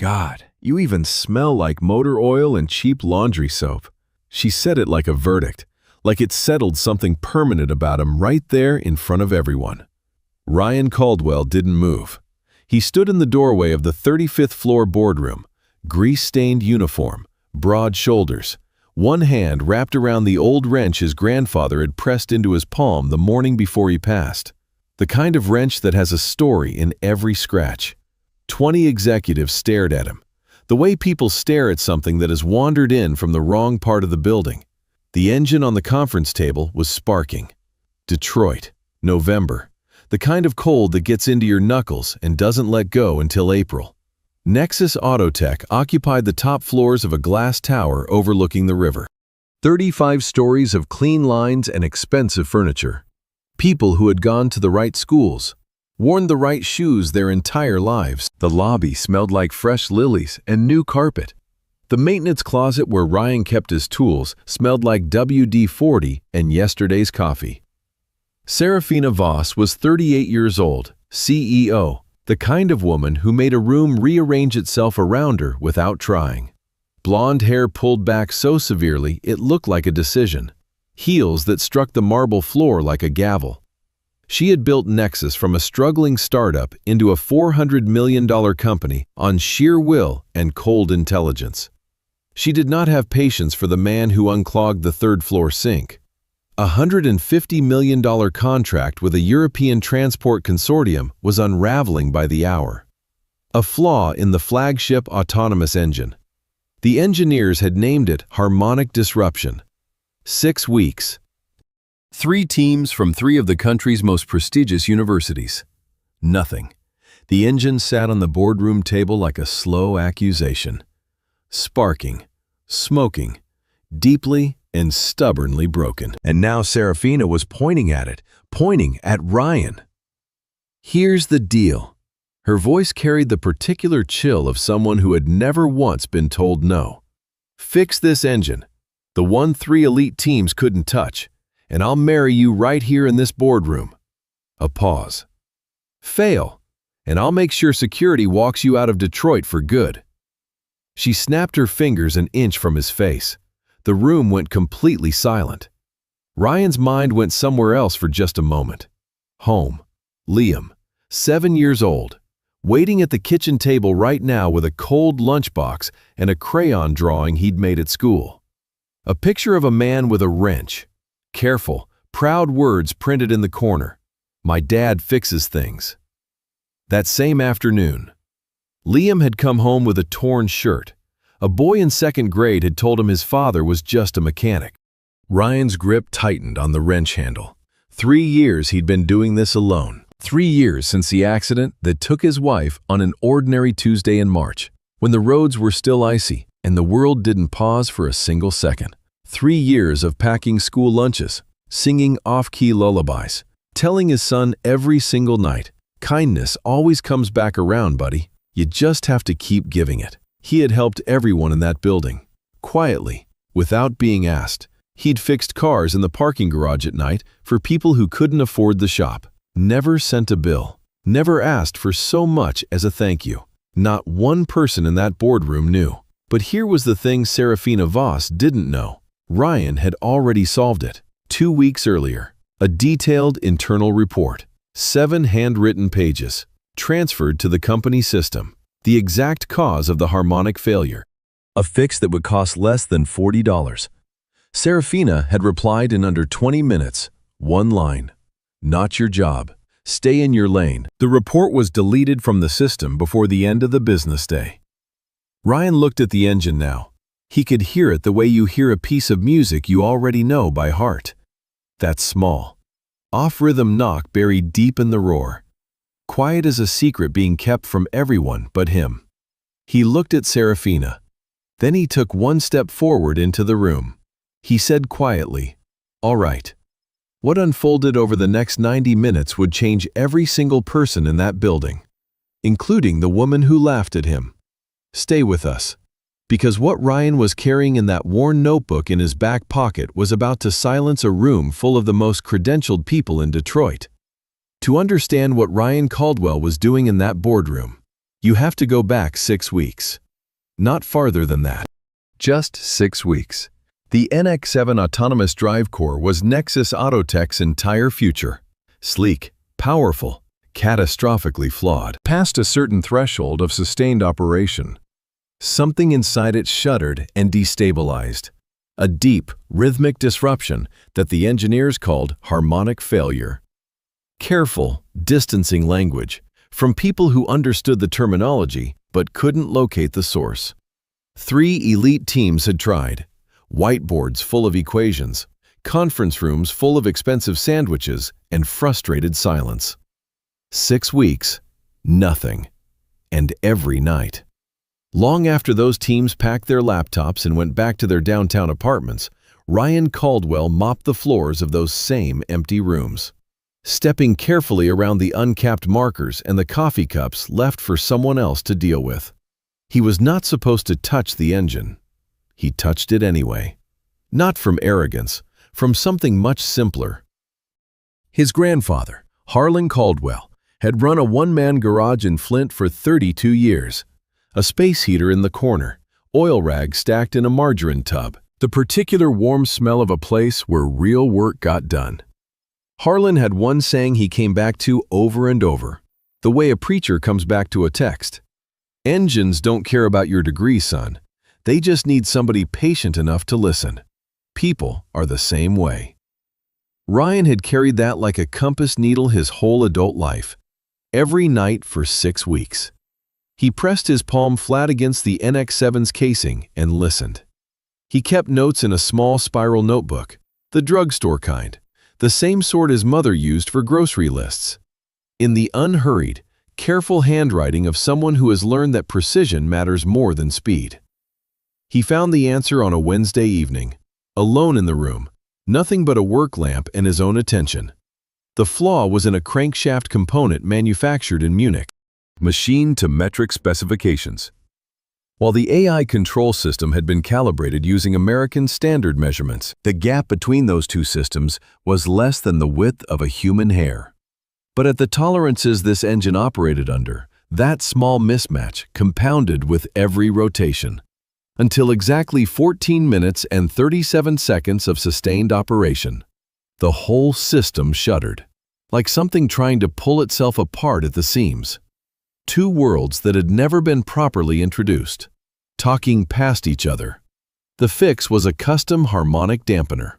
God, you even smell like motor oil and cheap laundry soap." She said it like a verdict, like it settled something permanent about him right there in front of everyone. Ryan Caldwell didn't move. He stood in the doorway of the 35th floor boardroom, grease-stained uniform, broad shoulders, one hand wrapped around the old wrench his grandfather had pressed into his palm the morning before he passed. The kind of wrench that has a story in every scratch. 20 executives stared at him, the way people stare at something that has wandered in from the wrong part of the building. The engine on the conference table was sparking. Detroit, November. The kind of cold that gets into your knuckles and doesn't let go until April. Nexus Autotech occupied the top floors of a glass tower overlooking the river. 35 stories of clean lines and expensive furniture. People who had gone to the right schools, worn the right shoes their entire lives. The lobby smelled like fresh lilies and new carpet. The maintenance closet where Ryan kept his tools smelled like WD-40 and yesterday's coffee. Serafina Voss was 38 years old, CEO, the kind of woman who made a room rearrange itself around her without trying. Blonde hair pulled back so severely it looked like a decision. Heels that struck the marble floor like a gavel. She had built Nexus from a struggling startup into a $400 million company on sheer will and cold intelligence. She did not have patience for the man who unclogged the third-floor sink. A $150 million contract with a European transport consortium was unraveling by the hour. A flaw in the flagship autonomous engine. The engineers had named it harmonic disruption. 6 weeks. 3 teams from 3 of the country's most prestigious universities. Nothing. The engine sat on the boardroom table like a slow accusation. Sparking, smoking, deeply and stubbornly broken. And now Serafina was pointing at it, pointing at Ryan. "Here's the deal." Her voice carried the particular chill of someone who had never once been told no. "Fix this engine, the one 3 elite teams couldn't touch, and I'll marry you right here in this boardroom." A pause. "Fail, and I'll make sure security walks you out of Detroit for good." She snapped her fingers an inch from his face. The room went completely silent. Ryan's mind went somewhere else for just a moment. Home. Liam, 7 years old, waiting at the kitchen table right now with a cold lunchbox and a crayon drawing he'd made at school. A picture of a man with a wrench. Careful, proud words printed in the corner. "My dad fixes things." That same afternoon, Liam had come home with a torn shirt. A boy in 2nd grade had told him his father was just a mechanic. Ryan's grip tightened on the wrench handle. 3 years he'd been doing this alone. 3 years since the accident that took his wife on an ordinary Tuesday in March, when the roads were still icy and the world didn't pause for a single second. 3 years of packing school lunches, singing off-key lullabies, telling his son every single night, "Kindness always comes back around, buddy. You just have to keep giving it." He had helped everyone in that building. Quietly, without being asked. He'd fixed cars in the parking garage at night for people who couldn't afford the shop. Never sent a bill. Never asked for so much as a thank you. Not one person in that boardroom knew. But here was the thing Serafina Voss didn't know. Ryan had already solved it. 2 weeks earlier. A detailed internal report. 7 handwritten pages. Transferred to the company system. The exact cause of the harmonic failure. A fix that would cost less than $40. Serafina had replied in under 20 minutes. 1 line. "Not your job. Stay in your lane." The report was deleted from the system before the end of the business day. Ryan looked at the engine now. He could hear it the way you hear a piece of music you already know by heart. That small, off-rhythm knock buried deep in the roar. Quiet as a secret being kept from everyone but him. He looked at Serafina. Then he took 1 step forward into the room. He said quietly, "All right." What unfolded over the next 90 minutes would change every single person in that building, including the woman who laughed at him. Stay with us. Because what Ryan was carrying in that worn notebook in his back pocket was about to silence a room full of the most credentialed people in Detroit. To understand what Ryan Caldwell was doing in that boardroom, You have to go back 6 weeks. Not farther than that. Just 6 weeks. The NX7 autonomous drive core was Nexus Autotech's entire future. Sleek, powerful, catastrophically flawed. Past a certain threshold of sustained operation, something inside it shuddered and destabilized. A deep, rhythmic disruption that the engineers called harmonic failure. Careful, distancing language from people who understood the terminology but couldn't locate the source. 3 elite teams had tried. Whiteboards full of equations, conference rooms full of expensive sandwiches, and frustrated silence. 6 weeks, nothing. And every night. Long after those teams packed their laptops and went back to their downtown apartments, Ryan Caldwell mopped the floors of those same empty rooms, stepping carefully around the uncapped markers and the coffee cups left for someone else to deal with. He was not supposed to touch the engine. He touched it anyway. Not from arrogance, from something much simpler. His grandfather, Harlan Caldwell, had run a one-man garage in Flint for 32 years. A space heater in the corner, oil rags stacked in a margarine tub, the particular warm smell of a place where real work got done. Harlan had one saying he came back to over and over, the way a preacher comes back to a text. Engines don't care about your degree, son. They just need somebody patient enough to listen. People are the same way. Ryan had carried that like a compass needle his whole adult life, every night for 6 weeks. He pressed his palm flat against the NX7's casing and listened. He kept notes in a small spiral notebook, the drugstore kind, the same sort his mother used for grocery lists. In the unhurried, careful handwriting of someone who has learned that precision matters more than speed. He found the answer on a Wednesday evening, alone in the room, nothing but a work lamp and his own attention. The flaw was in a crankshaft component manufactured in Munich, machined to metric specifications. While the AI control system had been calibrated using American standard measurements, the gap between those two systems was less than the width of a human hair. But at the tolerances this engine operated under, that small mismatch compounded with every rotation, until exactly 14 minutes and 37 seconds of sustained operation. The whole system shuddered, like something trying to pull itself apart at the seams. 2 worlds that had never been properly introduced, talking past each other. The fix was a custom harmonic dampener,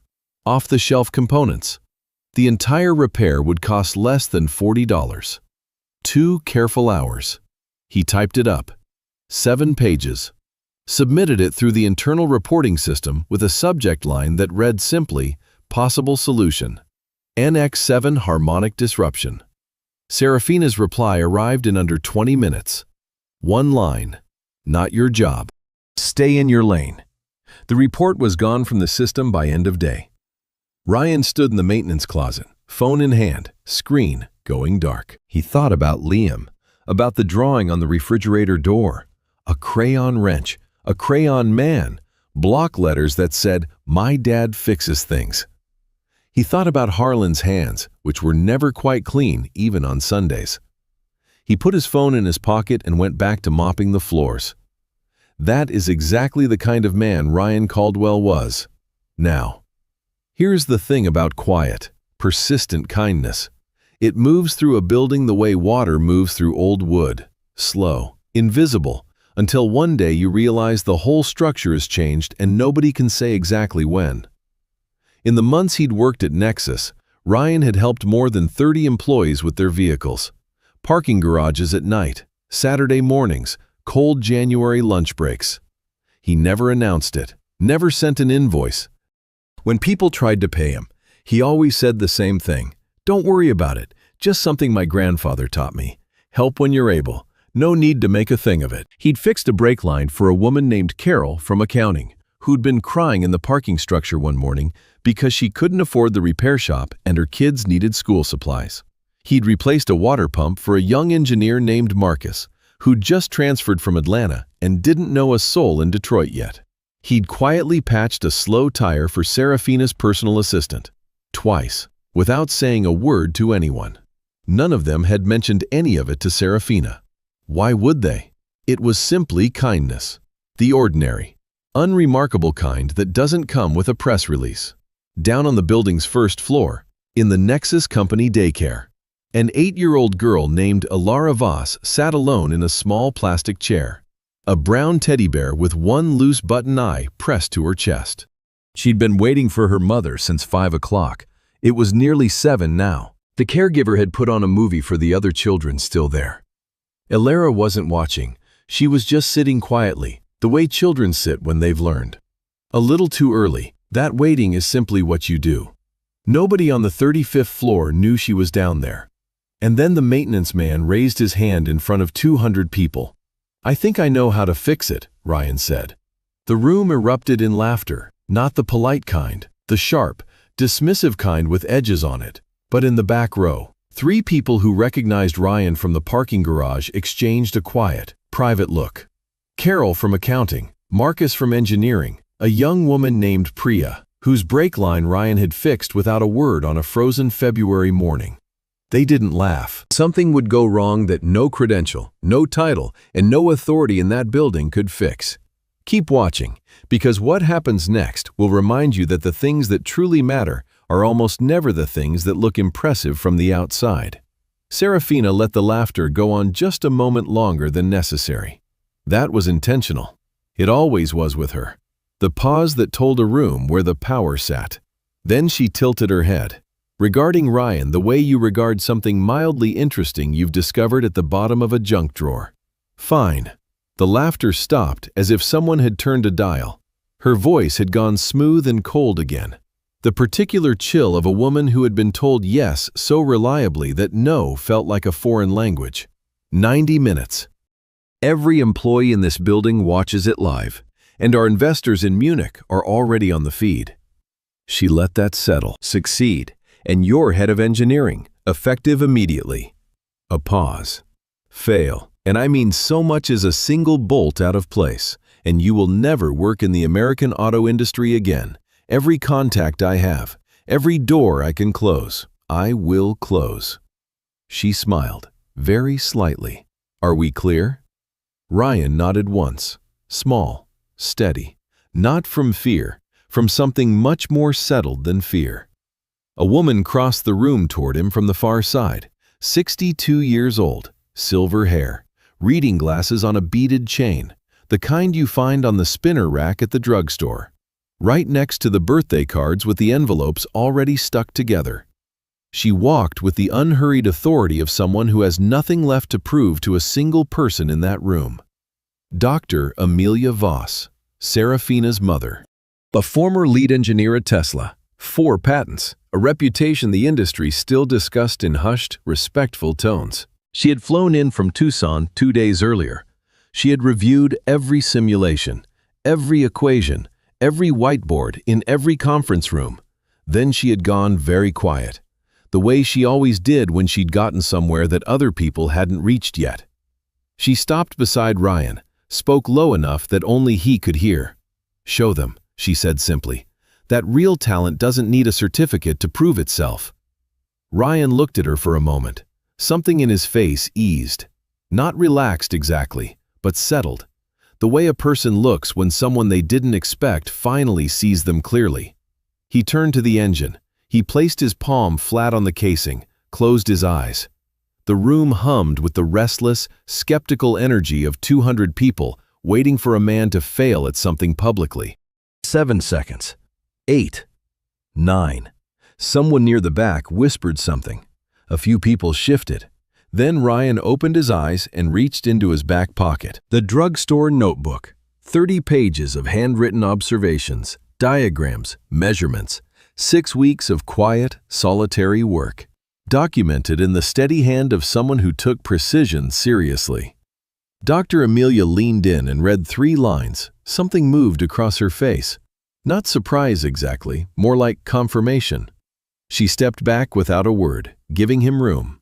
off-the-shelf components. The entire repair would cost less than $40. 2 careful hours. He typed it up. 7 pages. Submitted it through the internal reporting system with a subject line that read simply, Possible Solution. NX7 Harmonic Disruption. Serafina's reply arrived in under 20 minutes. 1 line. Not your job. Stay in your lane. The report was gone from the system by end of day. Ryan stood in the maintenance closet, phone in hand, screen going dark. He thought about Liam, about the drawing on the refrigerator door, a crayon wrench, a crayon man, block letters that said, "My dad fixes things." He thought about Harlan's hands, which were never quite clean, even on Sundays. He put his phone in his pocket and went back to mopping the floors. That is exactly the kind of man Ryan Caldwell was. Now, here's the thing about quiet, persistent kindness. It moves through a building the way water moves through old wood, slow, invisible, until one day you realize the whole structure has changed and nobody can say exactly when. In the months he'd worked at Nexus, Ryan had helped more than 30 employees with their vehicles. Parking garages at night, Saturday mornings, cold January lunch breaks. He never announced it, never sent an invoice. When people tried to pay him, he always said the same thing. "Don't worry about it, just something my grandfather taught me. Help when you're able. No need to make a thing of it." He'd fixed a brake line for a woman named Carol from accounting, who'd been crying in the parking structure one morning because she couldn't afford the repair shop and her kids needed school supplies. He'd replaced a water pump for a young engineer named Marcus, who'd just transferred from Atlanta and didn't know a soul in Detroit yet. He'd quietly patched a slow tire for Serafina's personal assistant, twice, without saying a word to anyone. None of them had mentioned any of it to Serafina. Why would they? It was simply kindness. The ordinary, unremarkable kind that doesn't come with a press release. Down on the building's first floor, in the Nexus Company daycare, an 8-year-old girl named Alara Voss sat alone in a small plastic chair, a brown teddy bear with one loose button eye pressed to her chest. She'd been waiting for her mother since 5 o'clock. It was nearly 7 now. The caregiver had put on a movie for the other children still there. Alara wasn't watching. She was just sitting quietly, the way children sit when they've learned. A little too early. That waiting is simply what you do. Nobody on the 35th floor knew she was down there. And then the maintenance man raised his hand in front of 200 people. "I think I know how to fix it," Ryan said. The room erupted in laughter, not the polite kind, the sharp, dismissive kind with edges on it, but in the back row. 3 people who recognized Ryan from the parking garage exchanged a quiet, private look. Carol from accounting, Marcus from engineering, a young woman named Priya, whose brake line Ryan had fixed without a word on a frozen February morning. They didn't laugh. Something would go wrong that no credential, no title, and no authority in that building could fix. Keep watching, because what happens next will remind you that the things that truly matter are almost never the things that look impressive from the outside. Serafina let the laughter go on just a moment longer than necessary. That was intentional. It always was with her. The pause that told a room where the power sat. Then she tilted her head, regarding Ryan the way you regard something mildly interesting you've discovered at the bottom of a junk drawer. "Fine." The laughter stopped as if someone had turned a dial. Her voice had gone smooth and cold again. The particular chill of a woman who had been told yes so reliably that no felt like a foreign language. 90 minutes. Every employee in this building watches it live, and our investors in Munich are already on the feed. She let that settle. Succeed, and you're head of engineering, effective immediately. A pause. Fail, and I mean so much as a single bolt out of place, and you will never work in the American auto industry again. Every contact I have, every door I can close, I will close. She smiled, very slightly. Are we clear? Ryan nodded once, small, steady, not from fear, from something much more settled than fear. A woman crossed the room toward him from the far side, 62 years old, silver hair, reading glasses on a beaded chain, the kind you find on the spinner rack at the drugstore, right next to the birthday cards with the envelopes already stuck together. She walked with the unhurried authority of someone who has nothing left to prove to a single person in that room. Dr. Amelia Voss, Serafina's mother. A former lead engineer at Tesla, 4 patents, a reputation the industry still discussed in hushed, respectful tones. She had flown in from Tucson 2 days earlier. She had reviewed every simulation, every equation, every whiteboard in every conference room. Then she had gone very quiet, the way she always did when she'd gotten somewhere that other people hadn't reached yet. She stopped beside Ryan, spoke low enough that only he could hear. "Show them," she said simply. "That real talent doesn't need a certificate to prove itself." Ryan looked at her for a moment. Something in his face eased. Not relaxed exactly, but settled. The way a person looks when someone they didn't expect finally sees them clearly. He turned to the engine. He placed his palm flat on the casing, closed his eyes. The room hummed with the restless, skeptical energy of 200 people waiting for a man to fail at something publicly. 7 seconds. 8. 9. Someone near the back whispered something. A few people shifted. Then Ryan opened his eyes and reached into his back pocket. The drugstore notebook. 30 pages of handwritten observations, diagrams, measurements. 6 weeks of quiet, solitary work. Documented in the steady hand of someone who took precision seriously. Dr. Amelia leaned in and read 3 lines. Something moved across her face. Not surprise exactly, more like confirmation. She stepped back without a word, giving him room.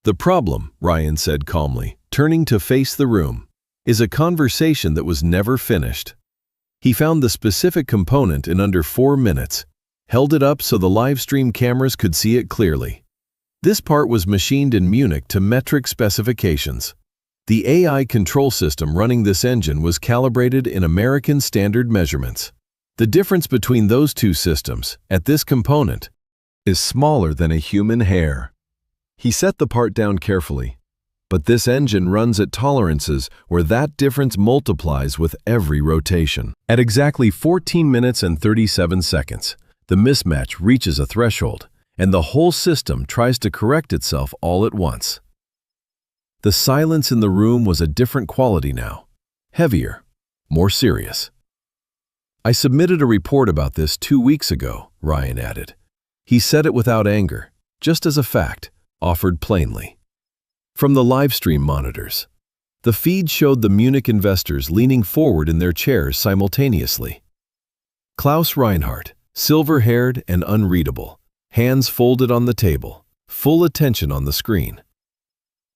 "The problem," Ryan said calmly, turning to face the room, "is a conversation that was never finished." He found the specific component in under 4 minutes, held it up so the live stream cameras could see it clearly. This part was machined in Munich to metric specifications. The AI control system running this engine was calibrated in American standard measurements. The difference between those two systems, at this component, is smaller than a human hair. He set the part down carefully, but this engine runs at tolerances where that difference multiplies with every rotation. At exactly 14 minutes and 37 seconds, the mismatch reaches a threshold, and the whole system tries to correct itself all at once. The silence in the room was a different quality now, heavier, more serious. "I submitted a report about this 2 weeks ago," Ryan added. He said it without anger, just as a fact, offered plainly. From the live stream monitors, the feed showed the Munich investors leaning forward in their chairs simultaneously. Klaus Reinhardt, silver-haired and unreadable, hands folded on the table, full attention on the screen.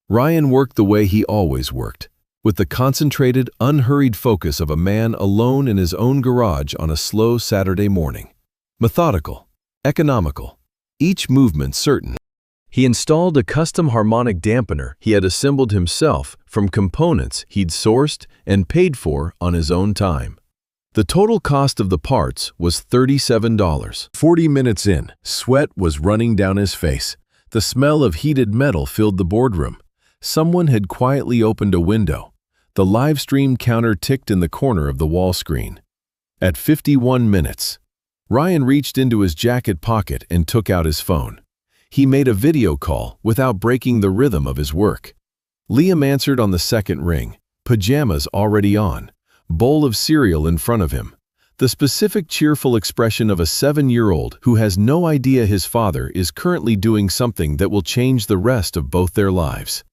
Ryan worked the way he always worked, with the concentrated, unhurried focus of a man alone in his own garage on a slow Saturday morning. Methodical, economical, each movement certain. He installed a custom harmonic dampener he had assembled himself from components he'd sourced and paid for on his own time. The total cost of the parts was $37. 40 minutes in, sweat was running down his face. The smell of heated metal filled the boardroom. Someone had quietly opened a window. The live stream counter ticked in the corner of the wall screen. At 51 minutes, Ryan reached into his jacket pocket and took out his phone. He made a video call without breaking the rhythm of his work. Liam answered on the second ring, pajamas already on, bowl of cereal in front of him, the specific cheerful expression of a 7-year-old who has no idea his father is currently doing something that will change the rest of both their lives.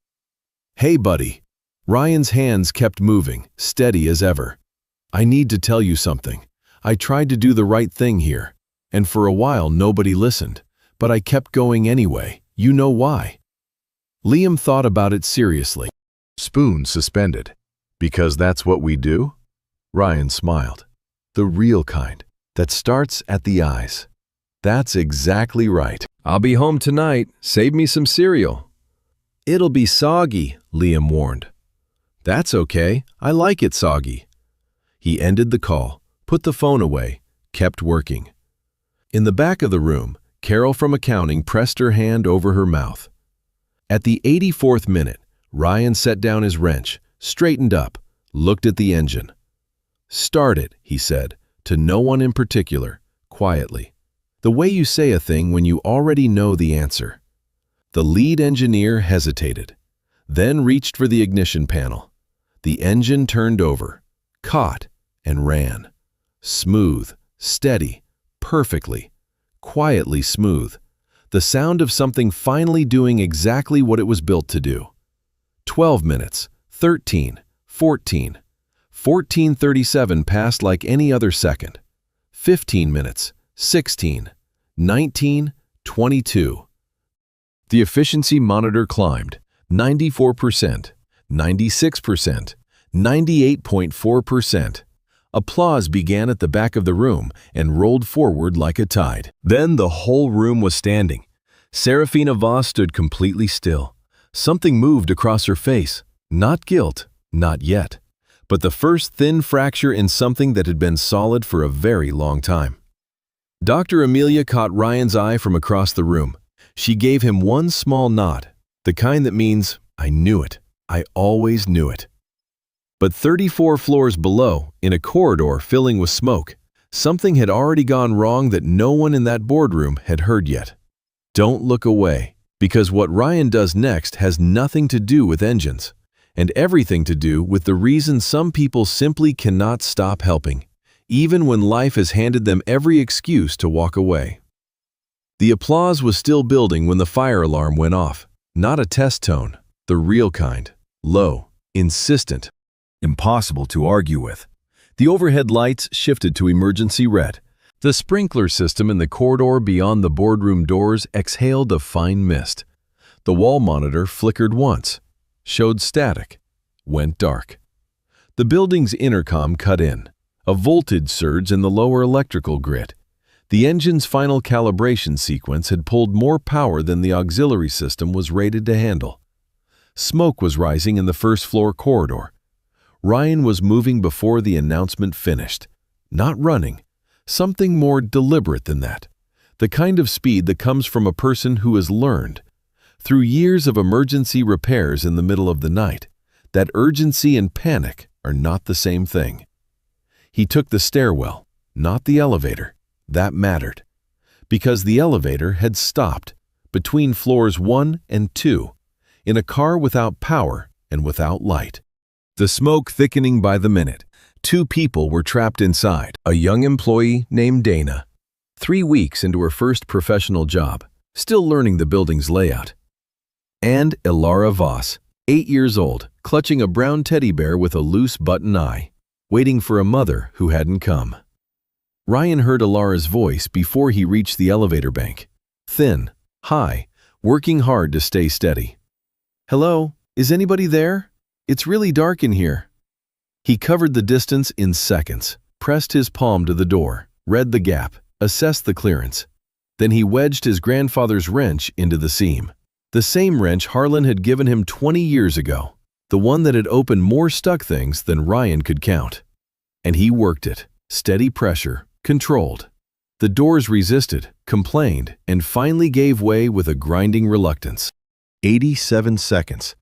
"Hey, buddy." Ryan's hands kept moving, steady as ever. "I need to tell you something. I tried to do the right thing here, and for a while nobody listened, but I kept going anyway. You know why?" Liam thought about it seriously. Spoon suspended. "Because that's what we do?" Ryan smiled. "The real kind, that starts at the eyes." "That's exactly right. I'll be home tonight. Save me some cereal." "It'll be soggy," Liam warned. "That's okay. I like it soggy." He ended the call, put the phone away, kept working. In the back of the room, Carol from accounting pressed her hand over her mouth. At the 84th minute, Ryan set down his wrench, straightened up, looked at the engine. "Start it," he said, to no one in particular, quietly. The way you say a thing when you already know the answer. The lead engineer hesitated, then reached for the ignition panel. The engine turned over, caught, and ran. Smooth, steady, perfectly, quietly smooth. The sound of something finally doing exactly what it was built to do. 12 minutes, 13, 14. 14:37 passed like any other second. 15 minutes, 16, 19, 22. The efficiency monitor climbed, 94%, 96%, 98.4%. Applause began at the back of the room and rolled forward like a tide. Then the whole room was standing. Serafina Voss stood completely still. Something moved across her face. Not guilt, not yet, but the first thin fracture in something that had been solid for a very long time. Dr. Amelia caught Ryan's eye from across the room. She gave him one small nod, the kind that means, "I knew it. I always knew it." But 34 floors below, in a corridor filling with smoke, something had already gone wrong that no one in that boardroom had heard yet. Don't look away, because what Ryan does next has nothing to do with engines, and everything to do with the reason some people simply cannot stop helping, even when life has handed them every excuse to walk away. The applause was still building when the fire alarm went off. Not a test tone, the real kind. Low, insistent, impossible to argue with. The overhead lights shifted to emergency red. The sprinkler system in the corridor beyond the boardroom doors exhaled a fine mist. The wall monitor flickered once, showed static, went dark. The building's intercom cut in, a voltage surge in the lower electrical grid. The engine's final calibration sequence had pulled more power than the auxiliary system was rated to handle. Smoke was rising in the first-floor corridor. Ryan was moving before the announcement finished. Not running. Something more deliberate than that. The kind of speed that comes from a person who has learned, through years of emergency repairs in the middle of the night, that urgency and panic are not the same thing. He took the stairwell, not the elevator. That mattered. Because the elevator had stopped between floors 1 and 2, in a car without power and without light. The smoke thickening by the minute. 2 people were trapped inside. A young employee named Dana, 3 weeks into her first professional job, still learning the building's layout. And Ilara Voss, 8 years old, clutching a brown teddy bear with a loose button eye, waiting for a mother who hadn't come. Ryan heard Ilara's voice before he reached the elevator bank. Thin, high, working hard to stay steady. "Hello, is anybody there? It's really dark in here." He covered the distance in seconds, pressed his palm to the door, read the gap, assessed the clearance. Then he wedged his grandfather's wrench into the seam. The same wrench Harlan had given him 20 years ago, the one that had opened more stuck things than Ryan could count. And he worked it, steady pressure, controlled. The doors resisted, complained, and finally gave way with a grinding reluctance. 87 seconds.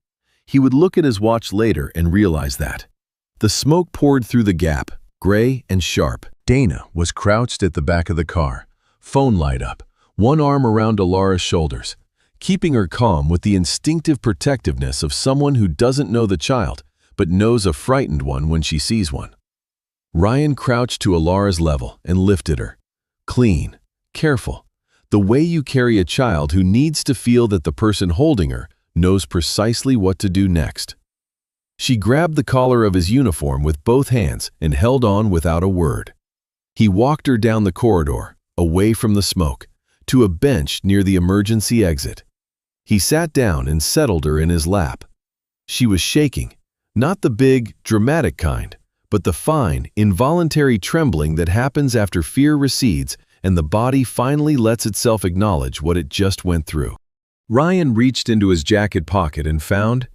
He would look at his watch later and realize that. The smoke poured through the gap, gray and sharp. Dana was crouched at the back of the car, phone light up, one arm around Ilara's shoulders, keeping her calm with the instinctive protectiveness of someone who doesn't know the child, but knows a frightened one when she sees one. Ryan crouched to Ilara's level and lifted her. Clean, careful, the way you carry a child who needs to feel that the person holding her knows precisely what to do next. She grabbed the collar of his uniform with both hands and held on without a word. He walked her down the corridor, away from the smoke, to a bench near the emergency exit. He sat down and settled her in his lap. She was shaking, not the big, dramatic kind, but the fine, involuntary trembling that happens after fear recedes and the body finally lets itself acknowledge what it just went through. Ryan reached into his jacket pocket and found,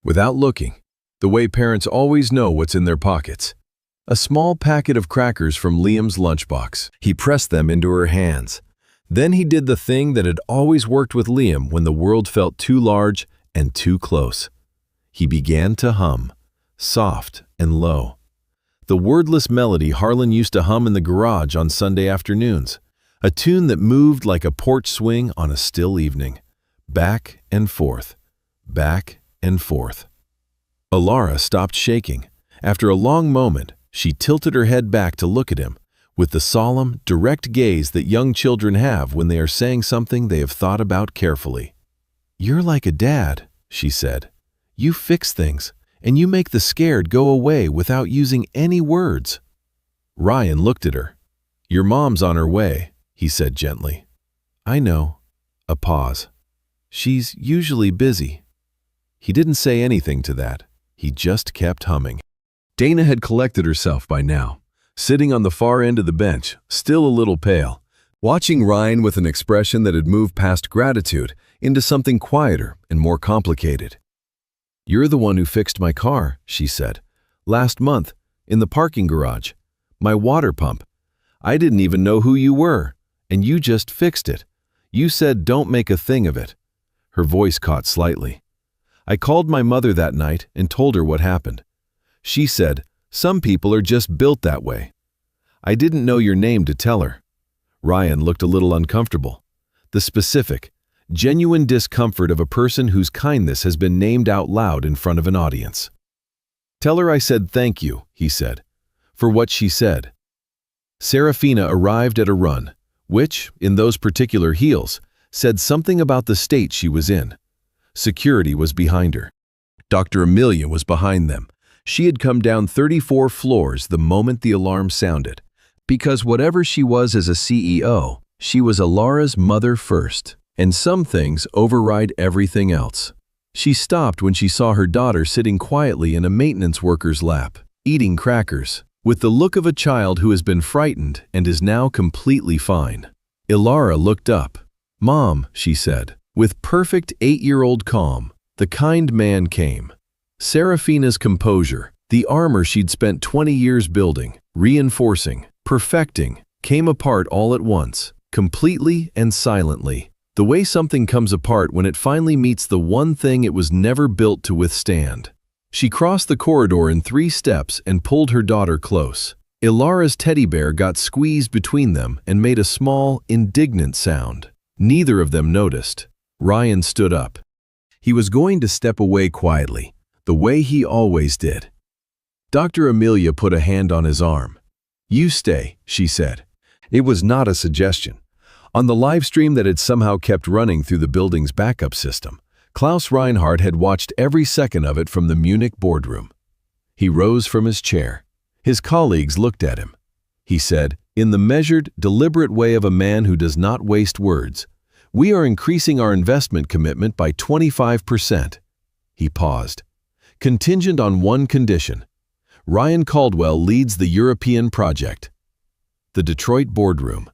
without looking, the way parents always know what's in their pockets, a small packet of crackers from Liam's lunchbox. He pressed them into her hands. Then he did the thing that had always worked with Liam when the world felt too large and too close. He began to hum, soft and low. The wordless melody Harlan used to hum in the garage on Sunday afternoons, a tune that moved like a porch swing on a still evening, back and forth, back and forth. Ilara stopped shaking. After a long moment, she tilted her head back to look at him, with the solemn, direct gaze that young children have when they are saying something they have thought about carefully. "You're like a dad," she said. "You fix things, and you make the scared go away without using any words." Ryan looked at her. "Your mom's on her way," he said gently. "I know." A pause. "She's usually busy." He didn't say anything to that. He just kept humming. Dana had collected herself by now, sitting on the far end of the bench, still a little pale, watching Ryan with an expression that had moved past gratitude into something quieter and more complicated. "You're the one who fixed my car," she said. "Last month, in the parking garage. My water pump. I didn't even know who you were, and you just fixed it. You said don't make a thing of it." Her voice caught slightly. "I called my mother that night and told her what happened. She said, some people are just built that way. I didn't know your name to tell her." Ryan looked a little uncomfortable. The specific, genuine discomfort of a person whose kindness has been named out loud in front of an audience. "Tell her I said thank you," he said, "for what she said." Serafina arrived at a run, which, in those particular heels, said something about the state she was in. Security was behind her. Dr. Amelia was behind them. She had come down 34 floors the moment the alarm sounded, because whatever she was as a CEO, she was Ilara's mother first, and some things override everything else. She stopped when she saw her daughter sitting quietly in a maintenance worker's lap, eating crackers, with the look of a child who has been frightened and is now completely fine. Ilara looked up. "Mom," she said, with perfect 8-year-old calm, The kind man came. Serafina's composure, the armor she'd spent 20 years building, reinforcing, perfecting, came apart all at once, completely and silently, the way something comes apart when it finally meets the one thing it was never built to withstand. She crossed the corridor in 3 steps and pulled her daughter close. Ilara's teddy bear got squeezed between them and made a small, indignant sound. Neither of them noticed. Ryan stood up. He was going to step away quietly, the way he always did. Dr. Amelia put a hand on his arm. "You stay," she said. It was not a suggestion. On the live stream that had somehow kept running through the building's backup system, Klaus Reinhardt had watched every second of it from the Munich boardroom. He rose from his chair. His colleagues looked at him. He said, in the measured, deliberate way of a man who does not waste words, "We are increasing our investment commitment by 25%. He paused. "Contingent on one condition. Ryan Caldwell leads the European project." The Detroit boardroom.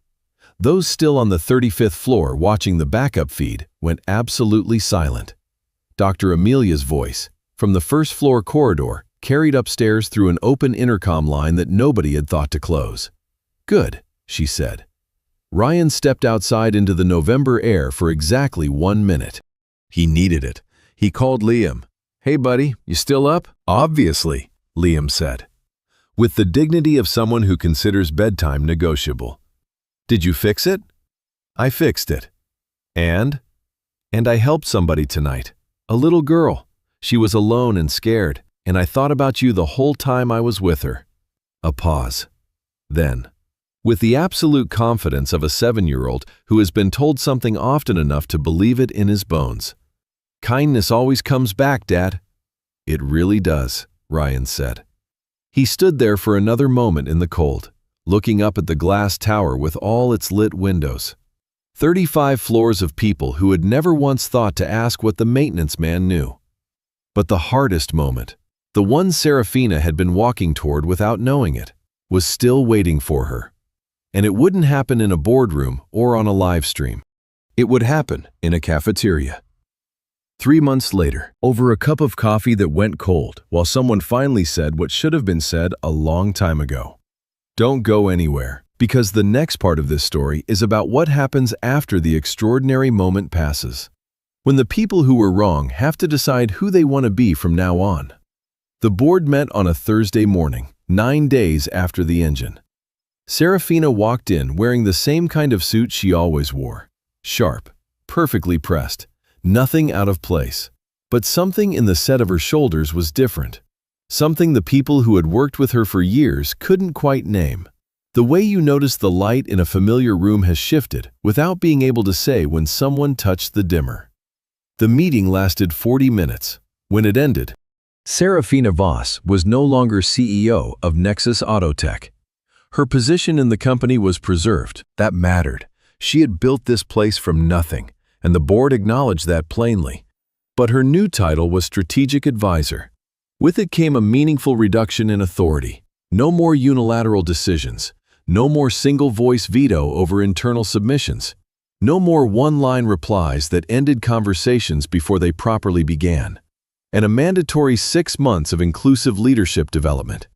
Those still on the 35th floor watching the backup feed went absolutely silent. Dr. Amelia's voice, from the first-floor corridor, carried upstairs through an open intercom line that nobody had thought to close. "Good," she said. Ryan stepped outside into the November air for exactly 1 minute. He needed it. He called Liam. "Hey, buddy, you still up?" "Obviously," Liam said, with the dignity of someone who considers bedtime negotiable. "Did you fix it?" "I fixed it." And I helped somebody tonight. A little girl. She was alone and scared, and I thought about you the whole time I was with her." A pause. Then, with the absolute confidence of a 7-year-old who has been told something often enough to believe it in his bones. "Kindness always comes back, Dad." "It really does," Ryan said. He stood there for another moment in the cold, looking up at the glass tower with all its lit windows. 35 floors of people who had never once thought to ask what the maintenance man knew. But the hardest moment, the one Serafina had been walking toward without knowing it, was still waiting for her. And it wouldn't happen in a boardroom or on a live stream. It would happen in a cafeteria. 3 months later, over a cup of coffee that went cold, while someone finally said what should have been said a long time ago. Don't go anywhere, because the next part of this story is about what happens after the extraordinary moment passes. When the people who were wrong have to decide who they want to be from now on. The board met on a Thursday morning, 9 days after the engine. Serafina walked in wearing the same kind of suit she always wore. Sharp, perfectly pressed, nothing out of place. But something in the set of her shoulders was different. Something the people who had worked with her for years couldn't quite name. The way you notice the light in a familiar room has shifted without being able to say when someone touched the dimmer. The meeting lasted 40 minutes. When it ended, Serafina Voss was no longer CEO of Nexus Autotech. Her position in the company was preserved. That mattered. She had built this place from nothing, and the board acknowledged that plainly. But her new title was Strategic Advisor. With it came a meaningful reduction in authority. No more unilateral decisions. No more single-voice veto over internal submissions. No more one-line replies that ended conversations before they properly began. And a mandatory 6 months of inclusive leadership development.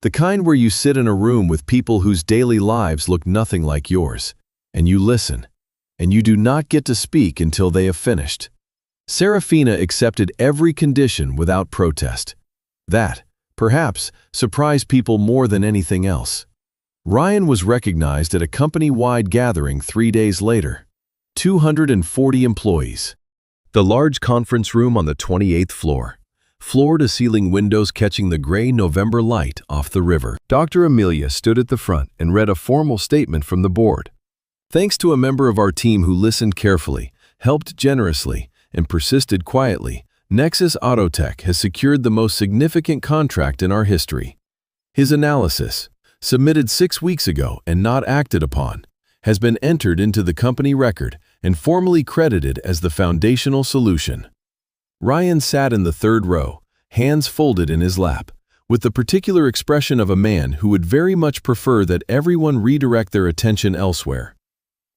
The kind where you sit in a room with people whose daily lives look nothing like yours, and you listen, and you do not get to speak until they have finished. Serafina accepted every condition without protest. That, perhaps, surprised people more than anything else. Ryan was recognized at a company-wide gathering 3 days later. 240 employees. The large conference room on the 28th floor. Floor-to-ceiling windows catching the gray November light off the river. Dr. Amelia stood at the front and read a formal statement from the board. Thanks to a member of our team who listened carefully, helped generously, and persisted quietly, Nexus Autotech has secured the most significant contract in our history. His analysis, submitted 6 weeks ago and not acted upon, has been entered into the company record and formally credited as the foundational solution. Ryan sat in the third row, hands folded in his lap, with the particular expression of a man who would very much prefer that everyone redirect their attention elsewhere.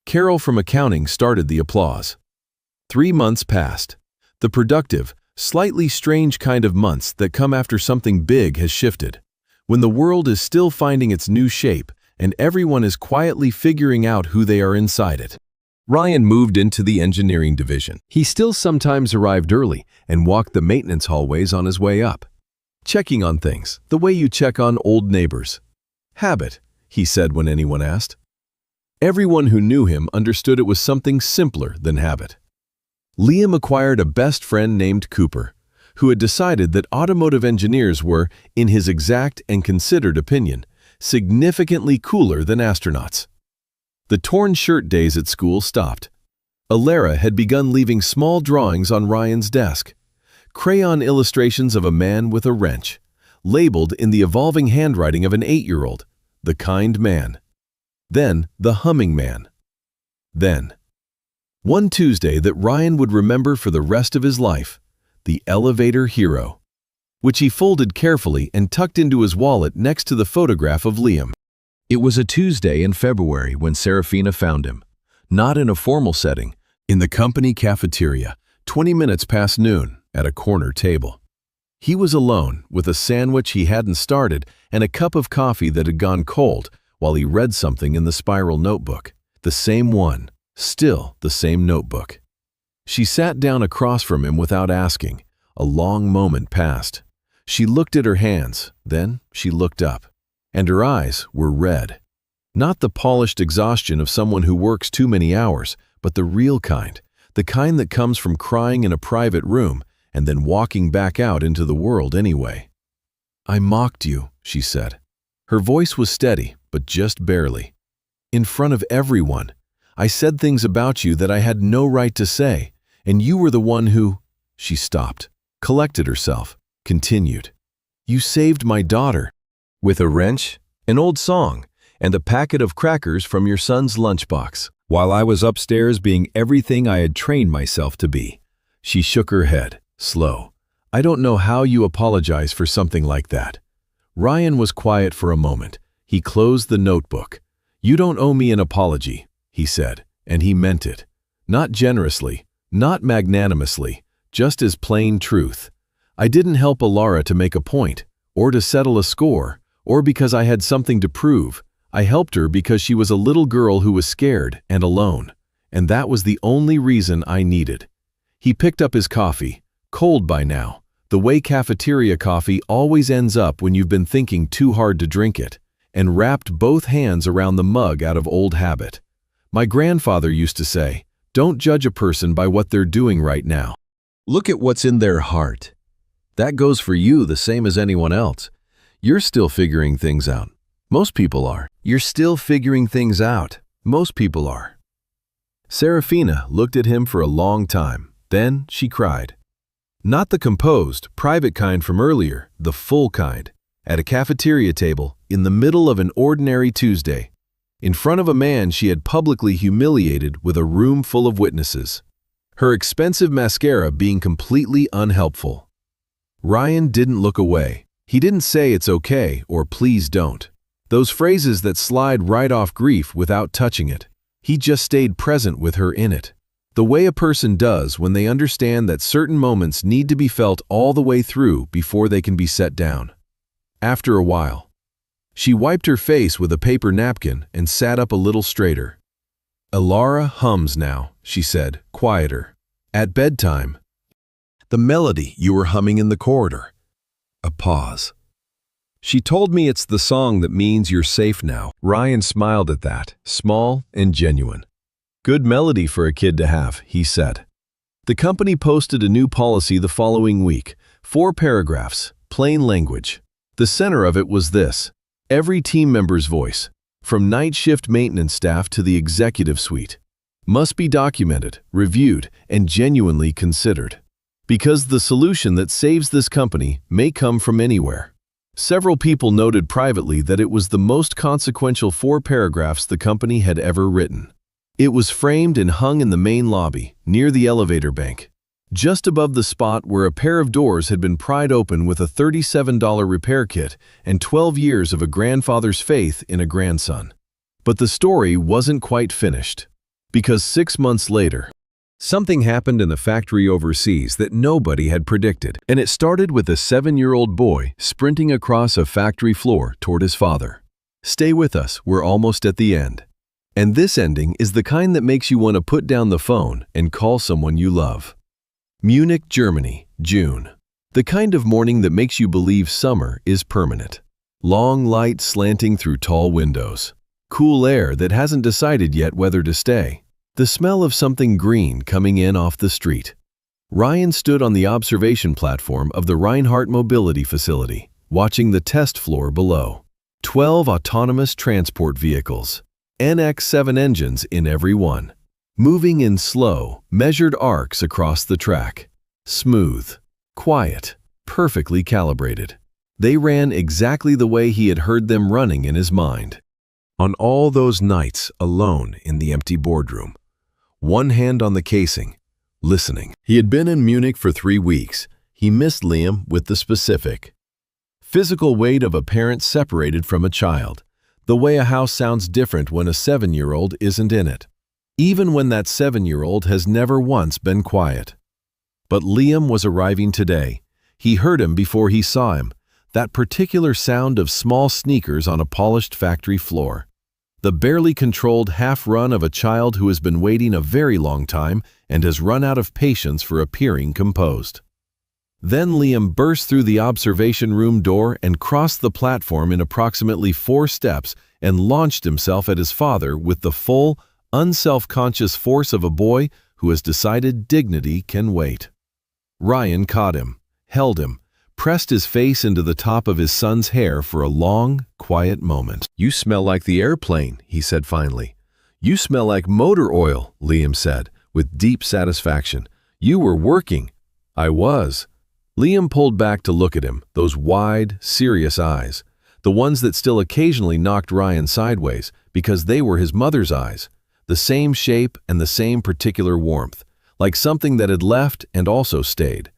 Carol from accounting started the applause. 3 months passed. The productive, Slightly strange kind of months that come after something big has shifted. When the world is still finding its new shape and everyone is quietly figuring out who they are inside it. Ryan moved into the engineering division. He still sometimes arrived early and walked the maintenance hallways on his way up. Checking on things, the way you check on old neighbors. Habit, he said when anyone asked. Everyone who knew him understood it was something simpler than habit. Liam acquired a best friend named Cooper, who had decided that automotive engineers were, in his exact and considered opinion, significantly cooler than astronauts. The torn shirt days at school stopped. Alara had begun leaving small drawings on Ryan's desk, crayon illustrations of a man with a wrench, labeled in the evolving handwriting of an 8-year-old, the kind man. Then the humming man. Then, one Tuesday that Ryan would remember for the rest of his life, the elevator hero, which he folded carefully and tucked into his wallet next to the photograph of Liam. It was a Tuesday in February when Serafina found him, not in a formal setting, in the company cafeteria, 20 minutes past noon, at a corner table. He was alone, with a sandwich he hadn't started and a cup of coffee that had gone cold while he read something in the spiral notebook, the same one, still the same notebook. She sat down across from him without asking. A long moment passed. She looked at her hands, then she looked up, and her eyes were red. Not the polished exhaustion of someone who works too many hours, but the real kind, the kind that comes from crying in a private room and then walking back out into the world anyway. "I mocked you," she said. Her voice was steady, but just barely. "In front of everyone. I said things about you that I had no right to say, and you were the one who—" She stopped, collected herself, continued. "You saved my daughter." With a wrench, an old song, and a packet of crackers from your son's lunchbox, while I was upstairs being everything I had trained myself to be. She shook her head, slow. "I don't know how you apologize for something like that." Ryan was quiet for a moment. He closed the notebook. "You don't owe me an apology," he said, and he meant it. Not generously, not magnanimously, just as plain truth. "I didn't help Alara to make a point, or to settle a score, or because I had something to prove. I helped her because she was a little girl who was scared and alone, and that was the only reason I needed." He picked up his coffee, cold by now, the way cafeteria coffee always ends up when you've been thinking too hard to drink it, and wrapped both hands around the mug out of old habit. "My grandfather used to say, don't judge a person by what they're doing right now. Look at what's in their heart. That goes for you the same as anyone else. You're still figuring things out. Most people are. You're still figuring things out. Most people are." Serafina looked at him for a long time. Then she cried. Not the composed, private kind from earlier, the full kind. At a cafeteria table, in the middle of an ordinary Tuesday, in front of a man she had publicly humiliated with a room full of witnesses. Her expensive mascara being completely unhelpful. Ryan didn't look away. He didn't say it's okay or please don't. Those phrases that slide right off grief without touching it. He just stayed present with her in it. The way a person does when they understand that certain moments need to be felt all the way through before they can be set down. After a while, she wiped her face with a paper napkin and sat up a little straighter. "Alara hums now," she said, quieter. "At bedtime. The melody you were humming in the corridor." A pause. "She told me it's the song that means you're safe now." Ryan smiled at that, small and genuine. "Good melody for a kid to have," he said. The company posted a new policy the following week. 4 paragraphs, plain language. The center of it was this: every team member's voice, from night shift maintenance staff to the executive suite, must be documented, reviewed, and genuinely considered. Because the solution that saves this company may come from anywhere. Several people noted privately that it was the most consequential 4 paragraphs the company had ever written. It was framed and hung in the main lobby, near the elevator bank, just above the spot where a pair of doors had been pried open with a $37 repair kit and 12 years of a grandfather's faith in a grandson. But the story wasn't quite finished. Because 6 months later, Something happened in the factory overseas that nobody had predicted, and it started with a 7-year-old boy sprinting across a factory floor toward his father. Stay with us, we're almost at the end. And this ending is the kind that makes you want to put down the phone and call someone you love. Munich, Germany, June. The kind of morning that makes you believe summer is permanent. Long light slanting through tall windows. Cool air that hasn't decided yet whether to stay. The smell of something green coming in off the street. Ryan stood on the observation platform of the Reinhardt Mobility Facility, watching the test floor below. 12 autonomous transport vehicles. NX7 engines in every one. Moving in slow, measured arcs across the track. Smooth, quiet, perfectly calibrated. They ran exactly the way he had heard them running in his mind. On all those nights alone in the empty boardroom, one hand on the casing, listening. He had been in Munich for 3 weeks. He missed Liam with the specific physical weight of a parent separated from a child, the way a house sounds different when a 7-year-old isn't in it, even when that 7-year-old has never once been quiet. But Liam was arriving today. He heard him before he saw him, that particular sound of small sneakers on a polished factory floor. The barely controlled half-run of a child who has been waiting a very long time and has run out of patience for appearing composed. Then Liam burst through the observation room door and crossed the platform in approximately 4 steps and launched himself at his father with the full, unself-conscious force of a boy who has decided dignity can wait. Ryan caught him, held him, pressed his face into the top of his son's hair for a long, quiet moment. "You smell like the airplane," he said finally. "You smell like motor oil," Liam said, with deep satisfaction. "You were working." "I was." Liam pulled back to look at him, those wide, serious eyes, the ones that still occasionally knocked Ryan sideways because they were his mother's eyes, the same shape and the same particular warmth, like something that had left and also stayed.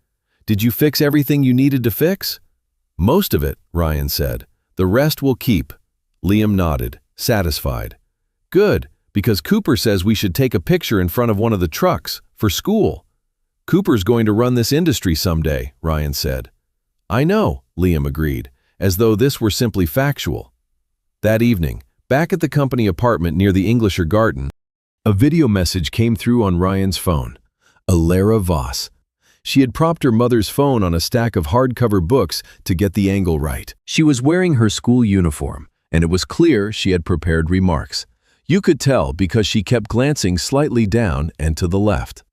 "Did you fix everything you needed to fix?" "Most of it," Ryan said. "The rest will keep." Liam nodded, satisfied. "Good, because Cooper says we should take a picture in front of one of the trucks, for school." "Cooper's going to run this industry someday," Ryan said. "I know," Liam agreed, as though this were simply factual. That evening, back at the company apartment near the Englischer Garten, a video message came through on Ryan's phone. Alara Voss. She had propped her mother's phone on a stack of hardcover books to get the angle right. She was wearing her school uniform, and it was clear she had prepared remarks. You could tell because she kept glancing slightly down and to the left.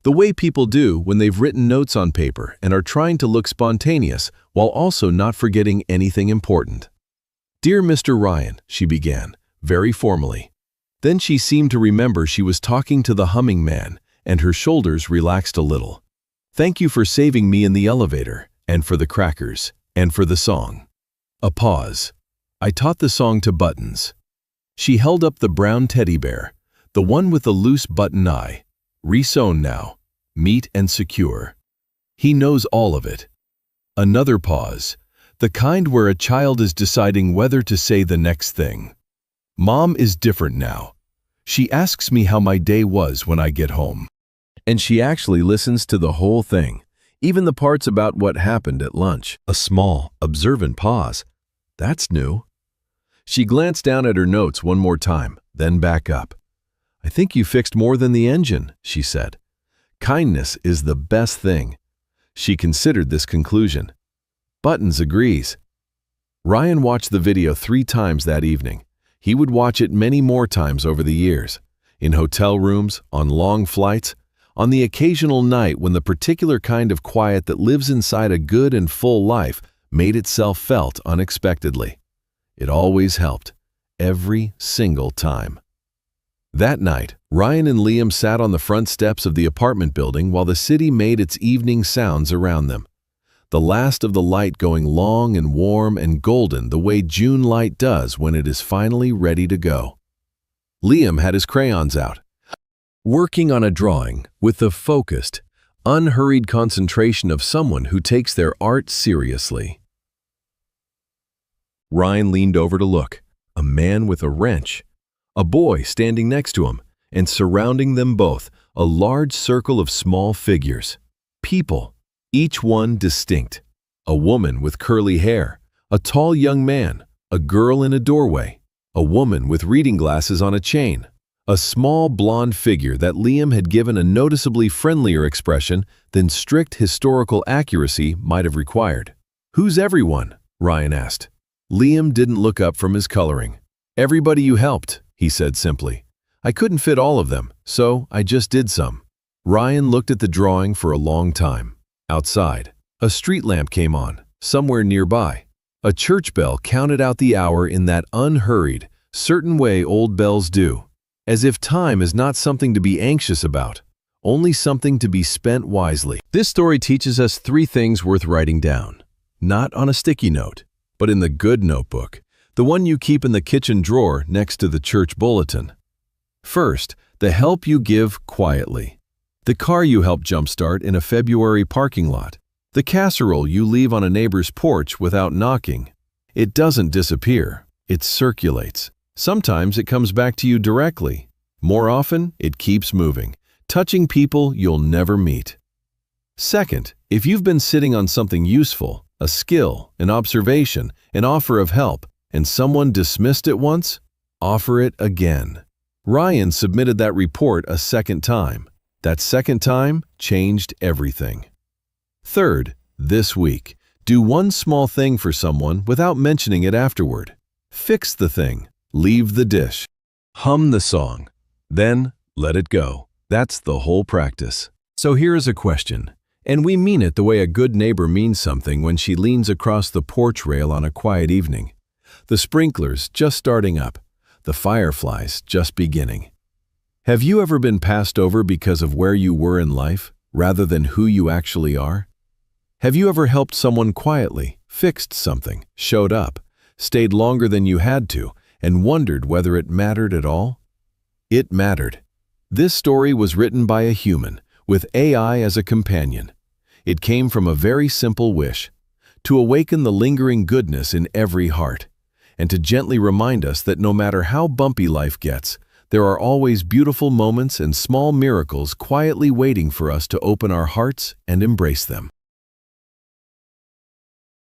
The way people do when they've written notes on paper and are trying to look spontaneous while also not forgetting anything important. "Dear Mr. Ryan," she began, very formally. Then she seemed to remember she was talking to the humming man, and her shoulders relaxed a little. "Thank you for saving me in the elevator, and for the crackers, and for the song." A pause. "I taught the song to Buttons." She held up the brown teddy bear, the one with the loose button eye, re-sewn now, neat and secure. "He knows all of it." Another pause, the kind where a child is deciding whether to say the next thing. "Mom is different now. She asks me how my day was when I get home. And she actually listens to the whole thing, even the parts about what happened at lunch." A small, observant pause. That's new. She glanced down at her notes one more time, then back up. "I think you fixed more than the engine," she said. "Kindness is the best thing." She considered this conclusion. Buttons agrees. Ryan watched the video 3 times that evening. He would watch it many more times over the years. In hotel rooms, on long flights, on the occasional night when the particular kind of quiet that lives inside a good and full life made itself felt unexpectedly. It always helped, every single time. That night, Ryan and Liam sat on the front steps of the apartment building while the city made its evening sounds around them. The last of the light going long and warm and golden the way June light does when it is finally ready to go. Liam had his crayons out, working on a drawing with the focused, unhurried concentration of someone who takes their art seriously. Ryan leaned over to look, a man with a wrench, a boy standing next to him, and surrounding them both, a large circle of small figures. People, each one distinct. A woman with curly hair, a tall young man, a girl in a doorway, a woman with reading glasses on a chain, a small blonde figure that Liam had given a noticeably friendlier expression than strict historical accuracy might have required. "Who's everyone?" Ryan asked. Liam didn't look up from his coloring. "Everybody you helped," he said simply. "I couldn't fit all of them, so I just did some." Ryan looked at the drawing for a long time. Outside, a street lamp came on, somewhere nearby. A church bell counted out the hour in that unhurried, certain way old bells do, as if time is not something to be anxious about, only something to be spent wisely. This story teaches us 3 things worth writing down, not on a sticky note, but in the good notebook, the one you keep in the kitchen drawer next to the church bulletin. First, the help you give quietly. The car you help jumpstart in a February parking lot. The casserole you leave on a neighbor's porch without knocking. It doesn't disappear, it circulates. Sometimes it comes back to you directly. More often, it keeps moving, touching people you'll never meet. Second, if you've been sitting on something useful, a skill, an observation, an offer of help, and someone dismissed it once, offer it again. Ryan submitted that report a second time. That second time changed everything. Third, this week, do one small thing for someone without mentioning it afterward. Fix the thing, leave the dish. Hum the song, then let it go. That's the whole practice. So here is a question, and we mean it the way a good neighbor means something when she leans across the porch rail on a quiet evening. The sprinklers just starting up, the fireflies just beginning. Have you ever been passed over because of where you were in life, rather than who you actually are? Have you ever helped someone quietly, fixed something, showed up, stayed longer than you had to, and wondered whether it mattered at all? It mattered. This story was written by a human, with AI as a companion. It came from a very simple wish, to awaken the lingering goodness in every heart, and to gently remind us that no matter how bumpy life gets, there are always beautiful moments and small miracles quietly waiting for us to open our hearts and embrace them.